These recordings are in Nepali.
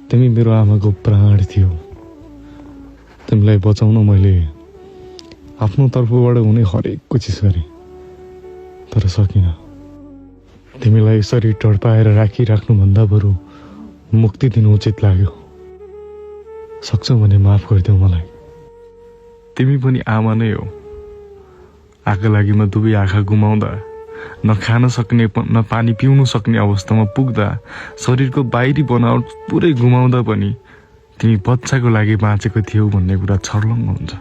तिमी मेरो आमाको प्राण थियो। तिमीलाई बचाउन मैले आफ्नो तर्फबाट हुने हरेक कोसिस गरेँ, तर सकिनँ। तिमीलाई यसरी टड्पाएर राखिराख्नुभन्दा बरु मुक्ति दिनु उचित लाग्यो। सक्छौ भने माफ गरिदेऊ मलाई। तिमी पनि आमा नै हो। आँखा लागि म दुवै आँखा गुमाउँदा, न खान सक्ने न पानी पिउन सक्ने अवस्थामा पुग्दा, शरीरको बाहिरी बनावट पुरै गुमाउँदा पनि तिमी बच्चाको लागि बाँचेको थियौ भन्ने कुरा छर्लङ्ग हुन्छ।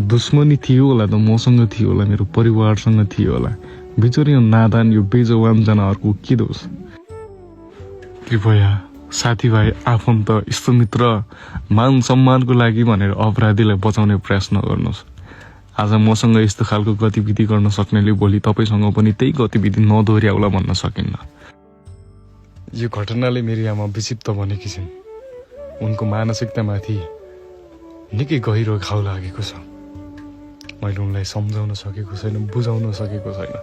दुश्मनी थियो होला त मसँग थियो होला, मेरो परिवारसँग थियो होला। बिचरी यो नादान यो बेजवान जनावरको के दोष? कृपया साथीभाइ, आफन्त, इष्टमित्र, मान सम्मानको लागि भनेर अपराधीलाई बचाउने प्रयास नगर्नुहोस्। आज मसँग यस्तो खालको गतिविधि गर्न सक्नेले भोलि तपाईँसँग पनि त्यही गतिविधि नदोहोऱ्याउला भन्न सकिन्न। यो घटनाले मेरी आमा विक्षिप्त बनेकी छिन्। उनको मानसिकतामाथि निकै गहिरो घाउ लागेको छ। मैले उनलाई सम्झाउन सकेको छैन, बुझाउन सकेको छैन।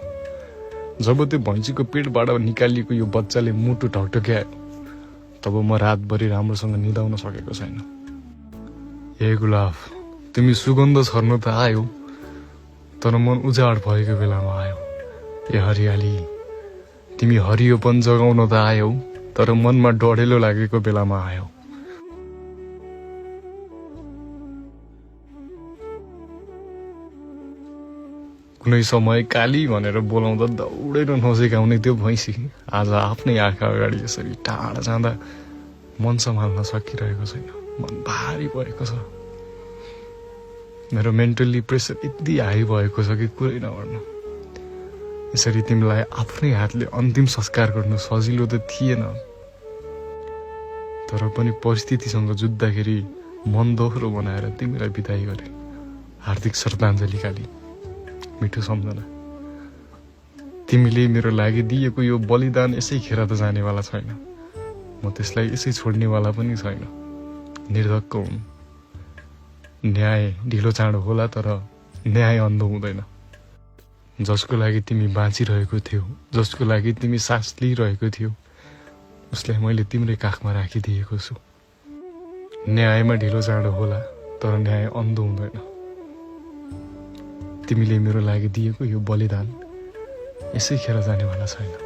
जब त्यो भैँसीको पेटबाट निकालिएको यो बच्चाले मुटु ढकढक्यायो, तब म रातभरि राम्रोसँग निदाउन सकेको छैन। ए गुलाब, तिमी सुगन्ध छर्न त आयो, तर मन उजाड भएको बेलामा आयो। ए हरियाली, तिमी हरियोपन जगाउन त आयौ, तर मनमा डढेलो लागेको बेलामा आयो। कुनै समय काली भनेर बोलाउँदा दौडेर नजिकाउने त्यो भैँसी आज आफ्नै आँखा अगाडि यसरी टाढा जाँदा मन सम्हाल्न सकिरहेको छैन। मन भारी भएको छ। मेरो मेन्टल्ली प्रेसर यति हाई भएको छ कि कुरै नगर्नु। यसरी तिमीलाई आफ्नै हातले अन्तिम संस्कार गर्नु सजिलो त थिएन, तर पनि परिस्थितिसँग जुझ्दाखेरि मन दोहोरो बनाएर तिमीलाई बिदाई गरे। हार्दिक श्रद्धाञ्जली काली, मिठो सम्झना। तिमीले मेरो लागि दिएको यो बलिदान यसै खेर त जानेवाला छैन। म त्यसलाई यसै छोड्नेवाला पनि छैन। निर्धक्क हुनु। न्याय ढिलो चाँडो होला, तर न्याय अन्धो हुँदैन। जसको लागि तिमी बाँचिरहेको थियौ, जसको लागि तिमी सास लिइरहेको थियौ, उसलाई मैले तिम्रै काखमा राखिदिएको छु। न्यायमा ढिलो चाँडो होला, तर न्याय अन्धो हुँदैन। तिमीले मेरो लागि दिएको यो बलिदान यसै खेर जानेवाला छैन।